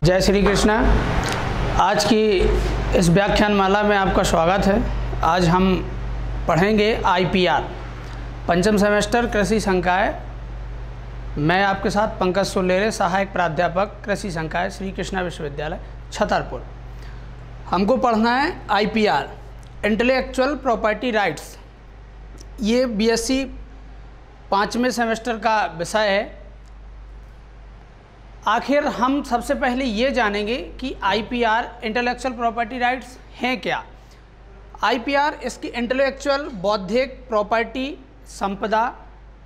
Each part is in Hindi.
जय श्री कृष्णा। आज की इस व्याख्यान माला में आपका स्वागत है। आज हम पढ़ेंगे IPR पंचम सेमेस्टर कृषि संकाय। मैं आपके साथ पंकज सोलेरे, सहायक प्राध्यापक कृषि संकाय श्री कृष्णा विश्वविद्यालय छतरपुर। हमको पढ़ना है IPR इंटेलेक्चुअल प्रॉपर्टी राइट्स। ये BSc पाँचवें सेमेस्टर का विषय है। आखिर हम सबसे पहले ये जानेंगे कि IPR इंटेलेक्चुअल प्रॉपर्टी राइट्स हैं क्या। IPR इसकी इंटेलेक्चुअल बौद्धिक प्रॉपर्टी संपदा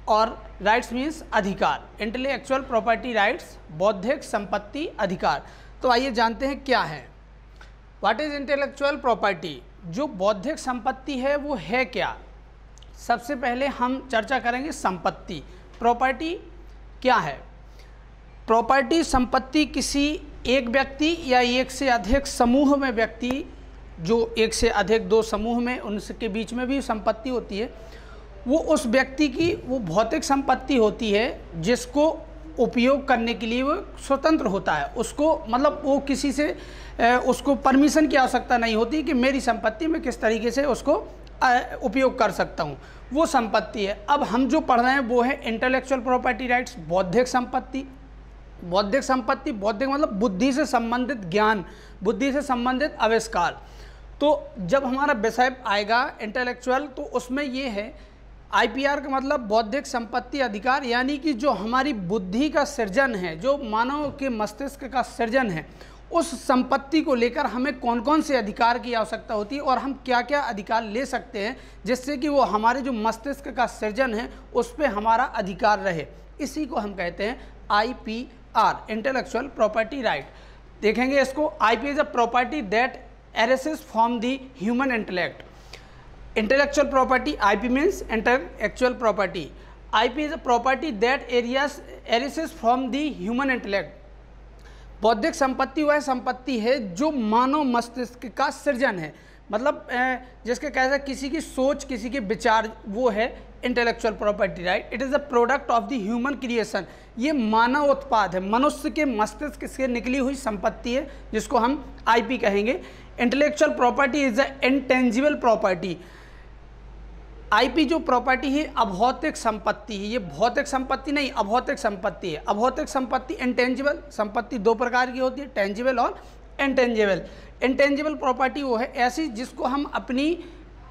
और राइट्स मीन्स अधिकार। इंटेलेक्चुअल प्रॉपर्टी राइट्स बौद्धिक संपत्ति अधिकार। तो आइए जानते हैं क्या है। What is intellectual property. जो बौद्धिक संपत्ति है वो है क्या। सबसे पहले हम चर्चा करेंगे संपत्ति। प्रॉपर्टी क्या है। प्रॉपर्टी संपत्ति किसी एक व्यक्ति या एक से अधिक समूह में व्यक्ति, जो एक से अधिक दो समूह में उनके बीच में भी संपत्ति होती है, वो उस व्यक्ति की वो भौतिक संपत्ति होती है जिसको उपयोग करने के लिए वो स्वतंत्र होता है। उसको मतलब वो किसी से उसको परमिशन की आवश्यकता नहीं होती कि मेरी संपत्ति में किस तरीके से उसको उपयोग कर सकता हूँ, वो संपत्ति है। अब हम जो पढ़ रहे हैं वो है इंटेलेक्चुअल प्रॉपर्टी राइट्स बौद्धिक संपत्ति। बौद्धिक संपत्ति, बौद्धिक मतलब बुद्धि से संबंधित ज्ञान, बुद्धि से संबंधित आविष्कार। तो जब हमारा विषय आएगा इंटेलेक्चुअल तो उसमें ये है IPR का मतलब बौद्धिक संपत्ति अधिकार, यानी कि जो हमारी बुद्धि का सृजन है, जो मानव के मस्तिष्क का सृजन है, उस संपत्ति को लेकर हमें कौन कौन से अधिकार की आवश्यकता होती है और हम क्या क्या अधिकार ले सकते हैं जिससे कि वो हमारे जो मस्तिष्क का सृजन है उस पर हमारा अधिकार रहे। इसी को हम कहते हैं IPR इंटेलेक्चुअल प्रॉपर्टी राइट। देखेंगे इसको। IP is a property that arises from the human intellect. Intellectual property IP means intellectual property. IP is a property that arises from the human intellect. बौद्धिक संपत्ति वह संपत्ति है जो मानव मस्तिष्क का सृजन है, मतलब जिसके कैसे किसी की सोच, किसी के विचार, वो है intellectual property right. It is a product of the human creation. ये मानव उत्पाद है, मनुष्य के मस्तिष्क से निकली हुई संपत्ति है जिसको हम IP कहेंगे। Intellectual property is a intangible property. IP जो प्रॉपर्टी है अभौतिक संपत्ति है। ये भौतिक संपत्ति नहीं, अभौतिक संपत्ति है। अभौतिक संपत्ति इंटेंजिबल संपत्ति दो प्रकार की होती है, टेंजिबल और इंटेंजिबल। इंटेंजिबल प्रॉपर्टी वो है ऐसी जिसको हम अपनी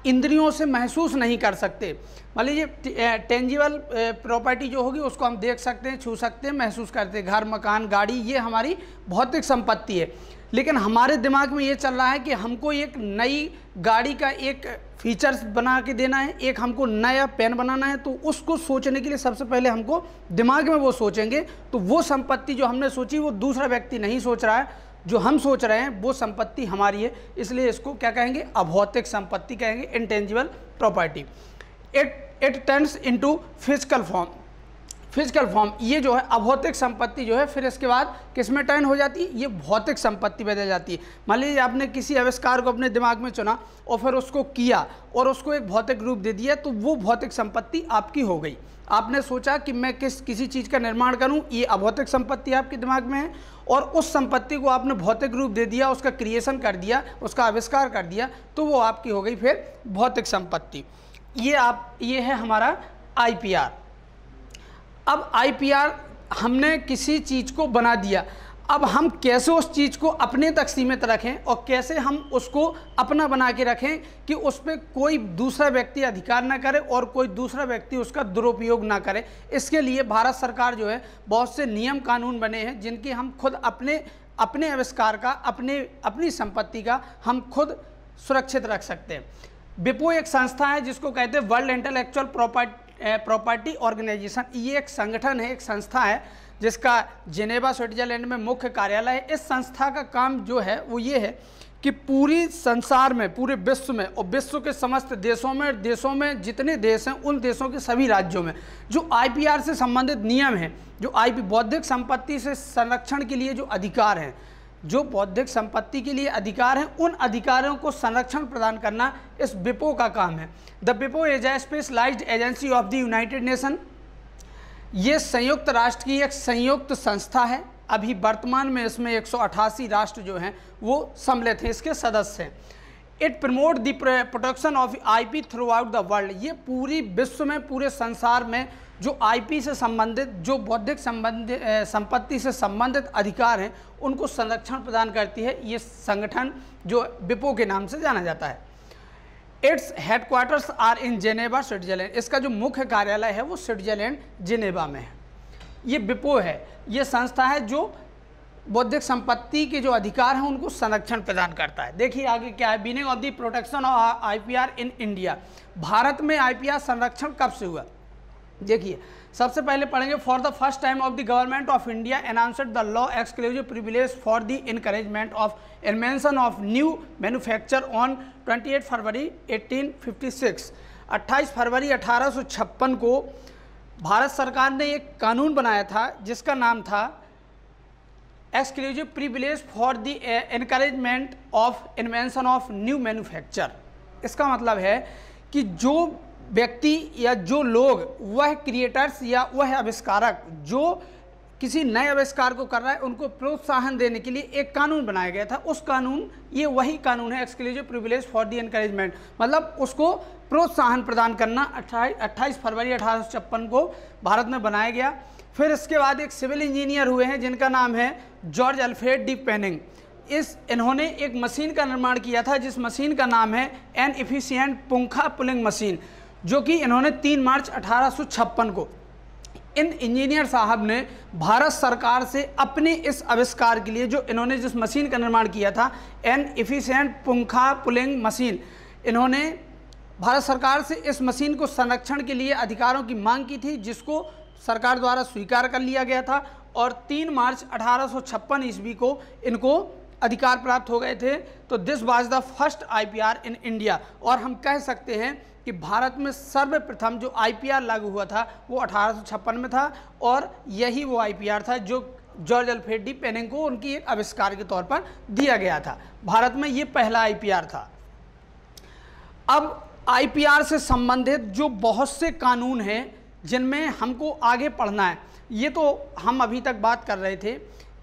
इंद्रियों से महसूस नहीं कर सकते। मान लीजिए टेंजिबल प्रॉपर्टी जो होगी उसको हम देख सकते हैं, छू सकते हैं, महसूस करते हैं। घर, मकान, गाड़ी, ये हमारी भौतिक संपत्ति है। लेकिन हमारे दिमाग में ये चल रहा है कि हमको एक नई गाड़ी का एक फीचर्स बना के देना है, एक हमको नया पेन बनाना है। तो उसको सोचने के लिए सबसे पहले हमको दिमाग में वो सोचेंगे। तो वो संपत्ति जो हमने सोची वो दूसरा व्यक्ति नहीं सोच रहा है, जो हम सोच रहे हैं वो संपत्ति हमारी है। इसलिए इसको क्या कहेंगे, अभौतिक संपत्ति कहेंगे, intangible property. It turns into physical form. Physical form ये जो है अभौतिक संपत्ति जो है फिर इसके बाद किस में टर्न हो जाती है, ये भौतिक संपत्ति बदल जाती है। मान लीजिए आपने किसी आविष्कार को अपने दिमाग में चुना और फिर उसको किया और उसको एक भौतिक रूप दे दिया, तो वो भौतिक संपत्ति आपकी हो गई। आपने सोचा कि मैं किसी चीज़ का निर्माण करूं, ये अभौतिक संपत्ति आपके दिमाग में है, और उस संपत्ति को आपने भौतिक रूप दे दिया, उसका क्रिएशन कर दिया, उसका आविष्कार कर दिया, तो वो आपकी हो गई फिर भौतिक संपत्ति। ये है हमारा IPR। अब IPR हमने किसी चीज़ को बना दिया, अब हम कैसे उस चीज़ को अपने तक सीमित रखें और कैसे हम उसको अपना बना के रखें कि उस पर कोई दूसरा व्यक्ति अधिकार ना करे और कोई दूसरा व्यक्ति उसका दुरुपयोग ना करे। इसके लिए भारत सरकार जो है बहुत से नियम कानून बने हैं जिनकी हम खुद अपने आविष्कार का, अपनी संपत्ति का हम खुद सुरक्षित रख सकते हैं। WIPO एक संस्था है जिसको कहते हैं वर्ल्ड इंटेलेक्चुअल प्रॉपर्टी ऑर्गेनाइजेशन। ये एक संगठन है, एक संस्था है जिसका जिनेवा स्विट्जरलैंड में मुख्य कार्यालय है। इस संस्था का काम जो है वो ये है कि पूरी संसार में, पूरे विश्व में और विश्व के समस्त देशों में जितने देश हैं उन देशों के सभी राज्यों में जो IPR से संबंधित नियम हैं, जो IP बौद्धिक संपत्ति से संरक्षण के लिए जो अधिकार हैं, जो बौद्धिक संपत्ति के लिए अधिकार हैं, उन अधिकारों को संरक्षण प्रदान करना इस WIPO का काम है। The WIPO is a specialized agency of the United Nation. ये संयुक्त राष्ट्र की एक संयुक्त संस्था है। अभी वर्तमान में इसमें 188 राष्ट्र जो हैं वो सम्मिलित हैं, इसके सदस्य हैं। It promote the protection of IP through out the world. ये पूरी विश्व में, पूरे संसार में जो आईपी से संबंधित, जो बौद्धिक संपत्ति से संबंधित अधिकार हैं उनको संरक्षण प्रदान करती है। ये संगठन जो विपो के नाम से जाना जाता है। Its headquarters are in Geneva, Switzerland. इसका जो मुख्य कार्यालय है वो स्विट्जरलैंड जेनेवा में है। ये विपो है, ये संस्था है जो बौद्धिक संपत्ति के जो अधिकार हैं उनको संरक्षण प्रदान करता है। देखिए आगे क्या है, beginning of the protection of IPR in India. Bharat में आईपीआर संरक्षण कब से हुआ? देखिए सबसे पहले पढ़ेंगे, for the first time of the government of India announced the law exclusive privilege for the encouragement of invention of new manufacture on 28 फरवरी 1856। 28 फरवरी 1856 को भारत सरकार ने एक कानून बनाया था जिसका नाम था exclusive privilege for the encouragement of invention of new manufacture. इसका मतलब है कि जो व्यक्ति या जो लोग, वह क्रिएटर्स या वह आविष्कारक जो किसी नए आविष्कार को कर रहा है, उनको प्रोत्साहन देने के लिए एक कानून बनाया गया था। उस कानून, ये वही कानून है exclusive privilege for the encouragement, मतलब उसको प्रोत्साहन प्रदान करना 28 फरवरी 1856 को भारत में बनाया गया। फिर इसके बाद एक सिविल इंजीनियर हुए हैं जिनका नाम है जॉर्ज अल्फ्रेड डी पेनिंग। इन्होंने एक मशीन का निर्माण किया था जिस मशीन का नाम है एन एफिशिएंट पुंखा पुलिंग मशीन, जो कि इन्होंने 3 मार्च 1856 को, इन इंजीनियर साहब ने भारत सरकार से अपने इस आविष्कार के लिए, जो इन्होंने जिस मशीन का निर्माण किया था एन एफिशिएंट पुंखा पुलिंग मशीन, इन्होंने भारत सरकार से इस मशीन को संरक्षण के लिए अधिकारों की मांग की थी, जिसको सरकार द्वारा स्वीकार कर लिया गया था। और 3 मार्च 1856 ईस्वी को इनको अधिकार प्राप्त हो गए थे। तो this was the first IPR in India. और हम कह सकते हैं कि भारत में सर्वप्रथम जो आईपीआर लागू हुआ था वो 1856 में था, और यही वो आईपीआर था जो जॉर्ज अल्फ्रेड डी पेनिंग को उनकी एक आविष्कार के तौर पर दिया गया था। भारत में ये पहला आईपीआर था। अब आईपीआर से संबंधित जो बहुत से कानून हैं जिनमें हमको आगे पढ़ना है, ये तो हम अभी तक बात कर रहे थे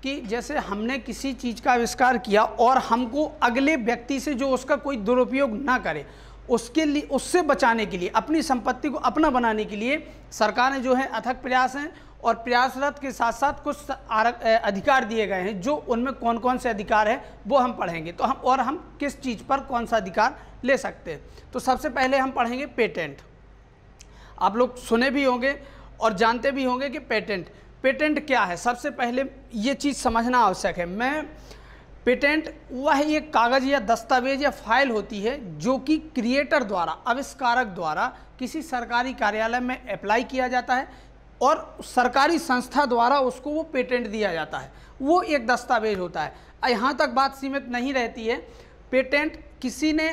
कि जैसे हमने किसी चीज़ का आविष्कार किया और हमको अगले व्यक्ति से जो उसका कोई दुरुपयोग ना करे, उसके लिए, उससे बचाने के लिए, अपनी संपत्ति को अपना बनाने के लिए सरकार ने जो है अथक प्रयास हैं, और प्रयासरत के साथ साथ कुछ अधिकार दिए गए हैं। जो उनमें कौन कौन से अधिकार हैं वो हम पढ़ेंगे। तो हम किस चीज़ पर कौन सा अधिकार ले सकते हैं। तो सबसे पहले हम पढ़ेंगे पेटेंट। आप लोग सुने भी होंगे और जानते भी होंगे कि पेटेंट क्या है। सबसे पहले ये चीज़ समझना आवश्यक है। पेटेंट वह एक कागज़ या दस्तावेज या फाइल होती है जो कि क्रिएटर द्वारा, आविष्कारक द्वारा किसी सरकारी कार्यालय में अप्लाई किया जाता है और सरकारी संस्था द्वारा उसको वो पेटेंट दिया जाता है। वो एक दस्तावेज होता है। यहाँ तक बात सीमित नहीं रहती है। पेटेंट किसी ने,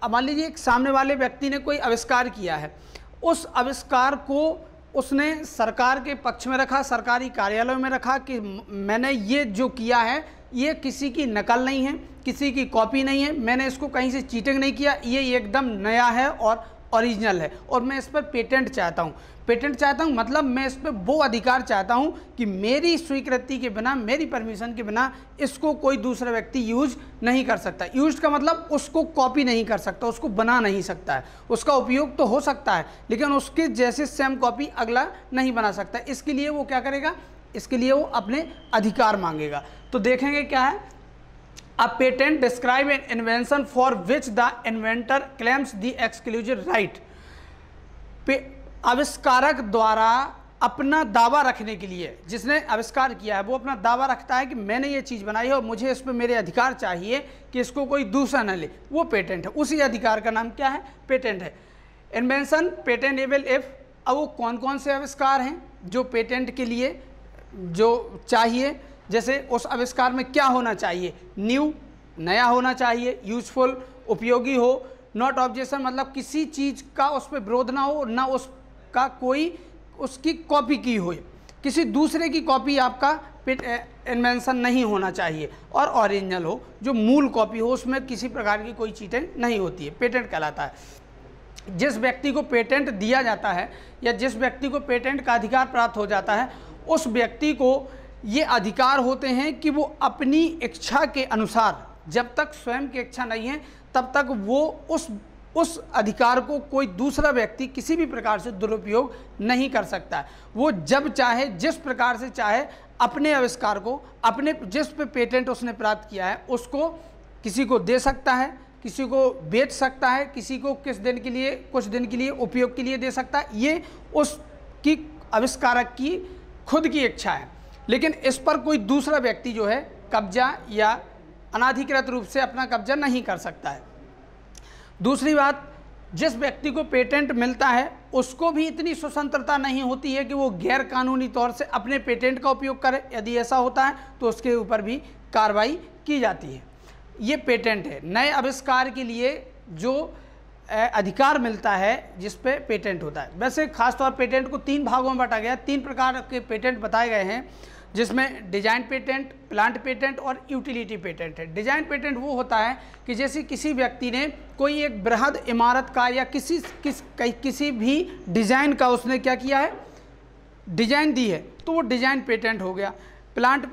मान लीजिए एक सामने वाले व्यक्ति ने कोई आविष्कार किया है, उस आविष्कार को उसने सरकार के पक्ष में रखा, सरकारी कार्यालयों में रखा कि मैंने ये जो किया है ये किसी की नकल नहीं है, किसी की कॉपी नहीं है, मैंने इसको कहीं से चीटिंग नहीं किया, ये एकदम नया है और ओरिजिनल है, और मैं इस पर पेटेंट चाहता हूँ। पेटेंट चाहता हूँ मतलब मैं इस पर वो अधिकार चाहता हूँ कि मेरी स्वीकृति के बिना, मेरी परमिशन के बिना इसको कोई दूसरा व्यक्ति यूज नहीं कर सकता। यूज का मतलब उसको कॉपी नहीं कर सकता, उसको बना नहीं सकता है। उसका उपयोग तो हो सकता है लेकिन उसके जैसे सेम कॉपी अगला नहीं बना सकता। इसके लिए वो क्या करेगा, इसके लिए वो अपने अधिकार मांगेगा। तो देखेंगे क्या है, a patent describe N invention for which the inventor claims the exclusive right. आविष्कारक द्वारा अपना दावा रखने के लिए, जिसने आविष्कार किया है वो अपना दावा रखता है कि मैंने ये चीज़ बनाई है और मुझे इस पर मेरे अधिकार चाहिए कि इसको कोई दूसरा न ले, वो पेटेंट है। उसी अधिकार का नाम क्या है, पेटेंट है। इन्वेंशन पेटेंटेबल इफ, अब वो कौन कौन से आविष्कार हैं जो पेटेंट के लिए जो चाहिए, जैसे उस आविष्कार में क्या होना चाहिए, न्यू, नया होना चाहिए, यूजफुल, उपयोगी हो, नॉट ऑब्जेक्शन मतलब किसी चीज़ का उस पर विरोध ना हो, ना उसका कोई उसकी कॉपी की हो, किसी दूसरे की कॉपी आपका इन्वेंशन नहीं होना चाहिए, और ओरिजिनल हो, जो मूल कॉपी हो, उसमें किसी प्रकार की कोई चीज़ें नहीं होती है, पेटेंट कहलाता है। जिस व्यक्ति को पेटेंट दिया जाता है या जिस व्यक्ति को पेटेंट का अधिकार प्राप्त हो जाता है, उस व्यक्ति को ये अधिकार होते हैं कि वो अपनी इच्छा के अनुसार, जब तक स्वयं की इच्छा नहीं है तब तक वो उस अधिकार को कोई दूसरा व्यक्ति किसी भी प्रकार से दुरुपयोग नहीं कर सकता है। वो जब चाहे, जिस प्रकार से चाहे, अपने आविष्कार को, अपने जिस पे पेटेंट उसने प्राप्त किया है उसको किसी को दे सकता है, किसी को बेच सकता है, किसी को कुछ दिन के लिए उपयोग के लिए दे सकता है। ये उसकी आविष्कारक की खुद की इच्छा है, लेकिन इस पर कोई दूसरा व्यक्ति जो है कब्जा या अनाधिकृत रूप से अपना कब्जा नहीं कर सकता है। दूसरी बात, जिस व्यक्ति को पेटेंट मिलता है उसको भी इतनी स्वतंत्रता नहीं होती है कि वो गैर कानूनी तौर से अपने पेटेंट का उपयोग करे। यदि ऐसा होता है तो उसके ऊपर भी कार्रवाई की जाती है। ये पेटेंट है, नए आविष्कार के लिए जो अधिकार मिलता है जिस पे पेटेंट होता है। वैसे खासतौर पेटेंट को 3 भागों में बांटा गया है। 3 प्रकार के पेटेंट बताए गए हैं, जिसमें डिजाइन पेटेंट, प्लांट पेटेंट और यूटिलिटी पेटेंट है। डिजाइन पेटेंट वो होता है कि जैसे किसी व्यक्ति ने कोई एक बृहद इमारत का या किसी भी डिज़ाइन का उसने क्या किया है, डिजाइन दी है, तो वो डिजाइन पेटेंट हो गया। प्लांट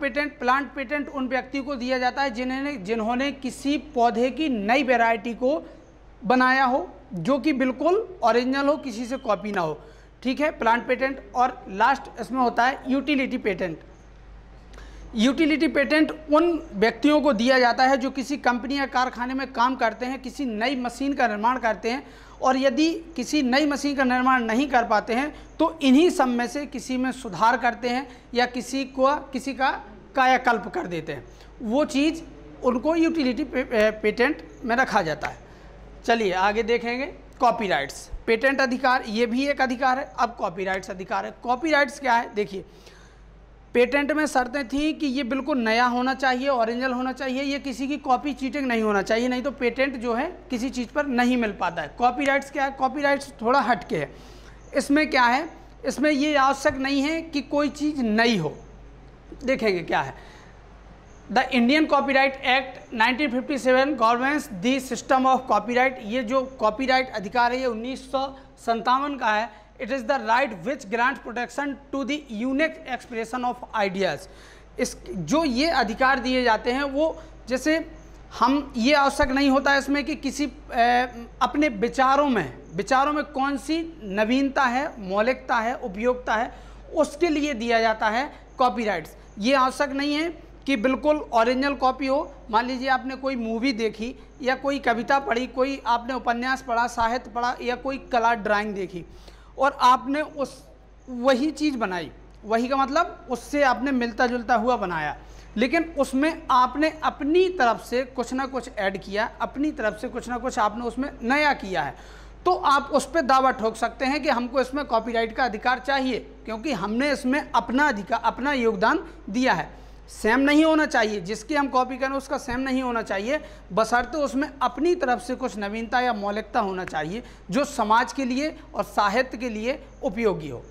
पेटेंट उन व्यक्ति को दिया जाता है जिन्होंने किसी पौधे की नई वैरायटी को बनाया हो जो कि बिल्कुल ओरिजिनल हो, किसी से कॉपी ना हो। ठीक है, प्लांट पेटेंट। और लास्ट इसमें होता है यूटिलिटी पेटेंट। यूटिलिटी पेटेंट उन व्यक्तियों को दिया जाता है जो किसी कंपनी या कारखाने में काम करते हैं, किसी नई मशीन का निर्माण करते हैं, और यदि किसी नई मशीन का निर्माण नहीं कर पाते हैं तो इन्हीं सब में से किसी में सुधार करते हैं या किसी का कायाकल्प कर देते हैं। वो चीज़ उनको यूटिलिटी पेटेंट में रखा जाता है। चलिए आगे देखेंगे। कॉपीराइट्स, पेटेंट अधिकार ये भी एक अधिकार है। अब कॉपीराइट्स अधिकार है। कॉपीराइट्स क्या है, देखिए पेटेंट में शर्तें थी कि ये बिल्कुल नया होना चाहिए, ओरिजिनल होना चाहिए, ये किसी की कॉपी चीटिंग नहीं होना चाहिए, नहीं तो पेटेंट जो है किसी चीज़ पर नहीं मिल पाता है। कॉपीराइट्स क्या है, कॉपीराइट्स थोड़ा हटके है। इसमें क्या है, इसमें ये आवश्यक नहीं है कि कोई चीज़ नई हो। देखेंगे क्या है। The Indian copyright act 1957 governance the system of copyright. ये जो कॉपीराइट अधिकार है ये 1957 का है। It is the right which grant protection to the unique expression of ideas. इस जो ये अधिकार दिए जाते हैं वो, जैसे हम ये आवश्यक नहीं होता है इसमें कि किसी अपने विचारों में कौन सी नवीनता है, मौलिकता है, उपयोगिता है, उसके लिए दिया जाता है कॉपीराइट्स। ये आवश्यक नहीं है कि बिल्कुल ओरिजिनल कॉपी हो। मान लीजिए आपने कोई मूवी देखी या कोई कविता पढ़ी, कोई आपने उपन्यास पढ़ा, साहित्य पढ़ा या कोई कला ड्राइंग देखी और आपने वही चीज़ बनाई, वही का मतलब उससे आपने मिलता जुलता हुआ बनाया, लेकिन उसमें आपने अपनी तरफ से कुछ ना कुछ ऐड किया, अपनी तरफ से कुछ ना कुछ आपने उसमें नया किया है, तो आप उस पर दावा ठोक सकते हैं कि हमको इसमें कॉपीराइट का अधिकार चाहिए, क्योंकि हमने इसमें अपना योगदान दिया है। सेम नहीं होना चाहिए, जिसकी हम कॉपी करें उसका सेम नहीं होना चाहिए, बशर्ते उसमें अपनी तरफ से कुछ नवीनता या मौलिकता होना चाहिए जो समाज के लिए और साहित्य के लिए उपयोगी हो।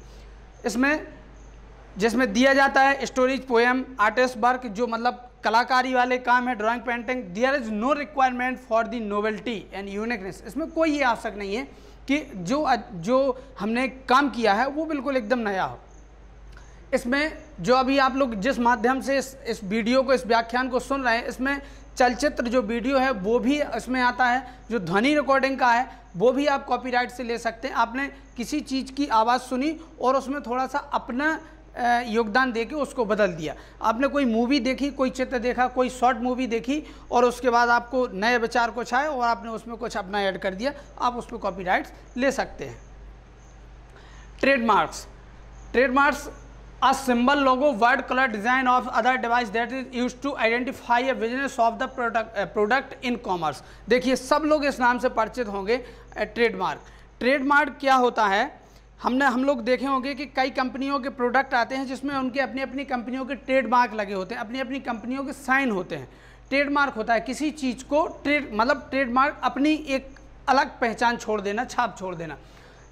इसमें जिसमें दिया जाता है स्टोरीज, पोएम, आर्टिस्ट वर्क, जो मतलब कलाकारी वाले काम है, drawing, painting. There is no requirement for the novelty and uniqueness. इसमें कोई ये आवश्यक नहीं है कि जो हमने काम किया है वो बिल्कुल एकदम नया हो। इसमें जो अभी आप लोग जिस माध्यम से इस वीडियो को, इस व्याख्यान को सुन रहे हैं, इसमें चलचित्र जो वीडियो है वो भी इसमें आता है, जो ध्वनि रिकॉर्डिंग का है वो भी आप कॉपीराइट से ले सकते हैं। आपने किसी चीज़ की आवाज़ सुनी और उसमें थोड़ा सा अपना योगदान देके उसको बदल दिया। आपने कोई मूवी देखी, कोई चित्र देखा, कोई शॉर्ट मूवी देखी और उसके बाद आपको नए विचार कुछ आए और आपने उसमें कुछ अपना ऐड कर दिया, आप उस पर कॉपीराइट्स ले सकते हैं। Trademarks a symbol, logo, word, color, design of other device that is used to identify a business of the product in commerce। देखिए सब लोग इस नाम से परिचित होंगे, ट्रेडमार्क क्या होता है। हम लोग देखे होंगे कि कई कंपनियों के प्रोडक्ट आते हैं जिसमें उनके अपनी कंपनियों के ट्रेडमार्क लगे होते हैं, अपनी कंपनियों के साइन होते हैं। ट्रेडमार्क होता है किसी चीज़ को ट्रेडमार्क अपनी एक अलग पहचान छोड़ देना, छाप छोड़ देना,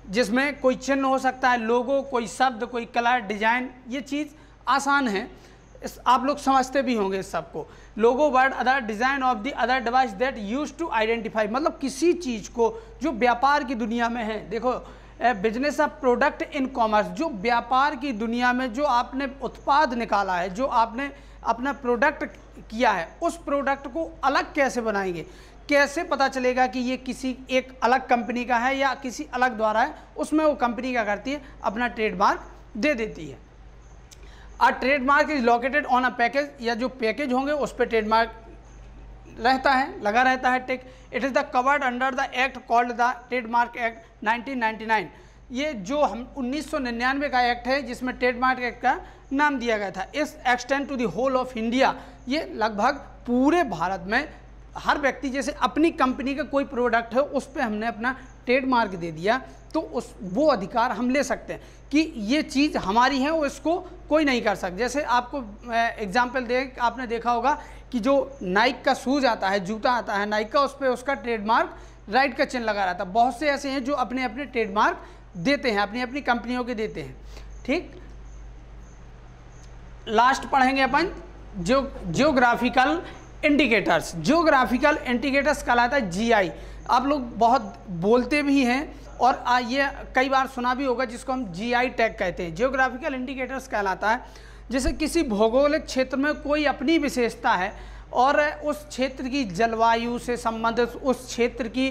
जिसमें कोई चिन्ह हो सकता है, लोगो, कोई शब्द, कोई कलर, डिजाइन। ये चीज़ आसान है। आप लोग समझते भी होंगे इस सबको। Logo word other design of the other device that use to identify, मतलब किसी चीज़ को जो व्यापार की दुनिया में है, देखो business of product in commerce, जो व्यापार की दुनिया में जो आपने उत्पाद निकाला है, जो आपने अपना प्रोडक्ट किया है, उस प्रोडक्ट को अलग कैसे बनाएंगे, कैसे पता चलेगा कि ये किसी एक अलग कंपनी का है या किसी अलग द्वारा है, उसमें वो कंपनी क्या करती है, अपना ट्रेडमार्क दे देती है। अ trademark is located on a package, या जो पैकेज होंगे उस पर ट्रेडमार्क रहता है, लगा रहता है tick. It is the covered under the act called the trademark act 1999। ये जो हम 1999 का एक्ट है जिसमें ट्रेडमार्क एक्ट का नाम दिया गया था। इस extend to the whole of India, ये लगभग पूरे भारत में हर व्यक्ति जैसे अपनी कंपनी का कोई प्रोडक्ट है उस पर हमने अपना ट्रेडमार्क दे दिया तो वो अधिकार हम ले सकते हैं कि ये चीज़ हमारी है, वो इसको कोई नहीं कर सकता। जैसे आपको एग्जाम्पल आपने देखा होगा कि जो नाइक का शूज़ आता है, जूता आता है नाइक का, उस पर उसका ट्रेडमार्क राइट का चिन्ह लगा रहता है। बहुत से ऐसे हैं जो अपने अपने ट्रेडमार्क देते हैं, अपनी अपनी कंपनियों के देते हैं। ठीक, लास्ट पढ़ेंगे अपन जियोग्राफिकल इंडिकेटर्स। जियोग्राफिकल इंडिकेटर्स कहलाता है जीआई। आप लोग बहुत बोलते भी हैं और ये कई बार सुना भी होगा जिसको हम जीआई टैग कहते हैं। जियोग्राफिकल इंडिकेटर्स कहलाता है जैसे किसी भौगोलिक क्षेत्र में कोई अपनी विशेषता है और उस क्षेत्र की जलवायु से संबंधित, उस क्षेत्र की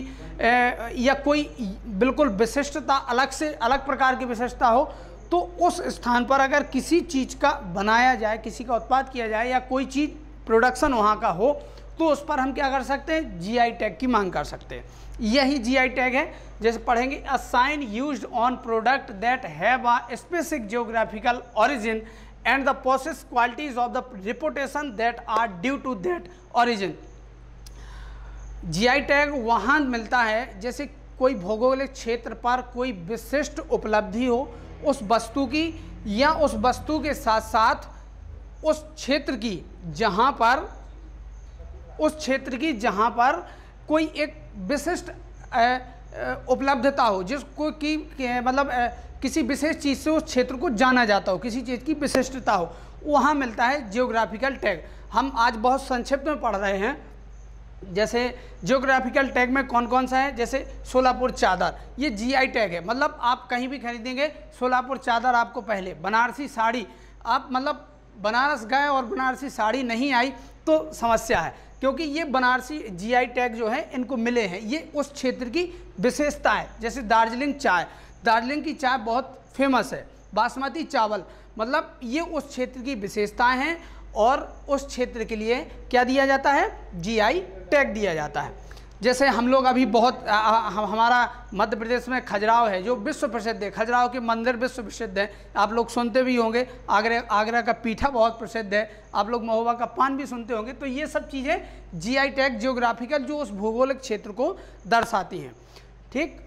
या कोई बिल्कुल विशिष्टता, अलग प्रकार की विशेषता हो, तो उस स्थान पर अगर किसी चीज़ का बनाया जाए, किसी का उत्पाद किया जाए या कोई चीज़ प्रोडक्शन वहाँ का हो, तो उस पर हम क्या कर सकते हैं, जीआई टैग की मांग कर सकते हैं। यही जीआई टैग है। जैसे पढ़ेंगे a sign used on product that have a specific geographical origin and the process qualities of the reputation that are due to that origin. GI tag वहाँ मिलता है जैसे कोई भौगोलिक क्षेत्र पर कोई विशिष्ट उपलब्धि हो उस वस्तु की, या उस वस्तु के साथ साथ उस क्षेत्र की जहाँ पर कोई एक विशिष्ट उपलब्धता हो, जिसको कि मतलब किसी विशेष चीज़ से उस क्षेत्र को जाना जाता हो, किसी चीज़ की विशिष्टता हो, वहाँ मिलता है जियोग्राफिकल टैग। हम आज बहुत संक्षिप्त में पढ़ रहे हैं। जैसे जियोग्राफिकल टैग में कौन कौन सा है, जैसे सोलापुर चादर, ये जीआई टैग है। मतलब आप कहीं भी खरीदेंगे सोलापुर चादर आपको पहले, बनारसी साड़ी, आप मतलब बनारस गए और बनारसी साड़ी नहीं आई तो समस्या है, क्योंकि ये बनारसी जीआई टैग जो है इनको मिले हैं, ये उस क्षेत्र की विशेषता है। जैसे दार्जिलिंग चाय, दार्जिलिंग की चाय बहुत फेमस है। बासमती चावल, मतलब ये उस क्षेत्र की विशेषताएं हैं और उस क्षेत्र के लिए क्या दिया जाता है, जीआई टैग दिया जाता है। जैसे हम लोग अभी बहुत हमारा मध्य प्रदेश में खजुराहो है जो विश्व प्रसिद्ध है, खजुराहो के मंदिर विश्व प्रसिद्ध है, आप लोग सुनते भी होंगे। आगरा का पीठा बहुत प्रसिद्ध है, आप लोग महोबा का पान भी सुनते होंगे। तो ये सब चीज़ें जीआई टैग जियोग्राफिकल जो उस भौगोलिक क्षेत्र को दर्शाती हैं। ठीक,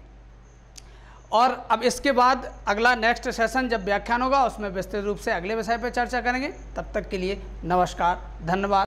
और अब इसके बाद अगला नेक्स्ट सेशन जब व्याख्यान होगा उसमें विस्तृत रूप से अगले विषय पर चर्चा करेंगे। तब तक के लिए नमस्कार, धन्यवाद।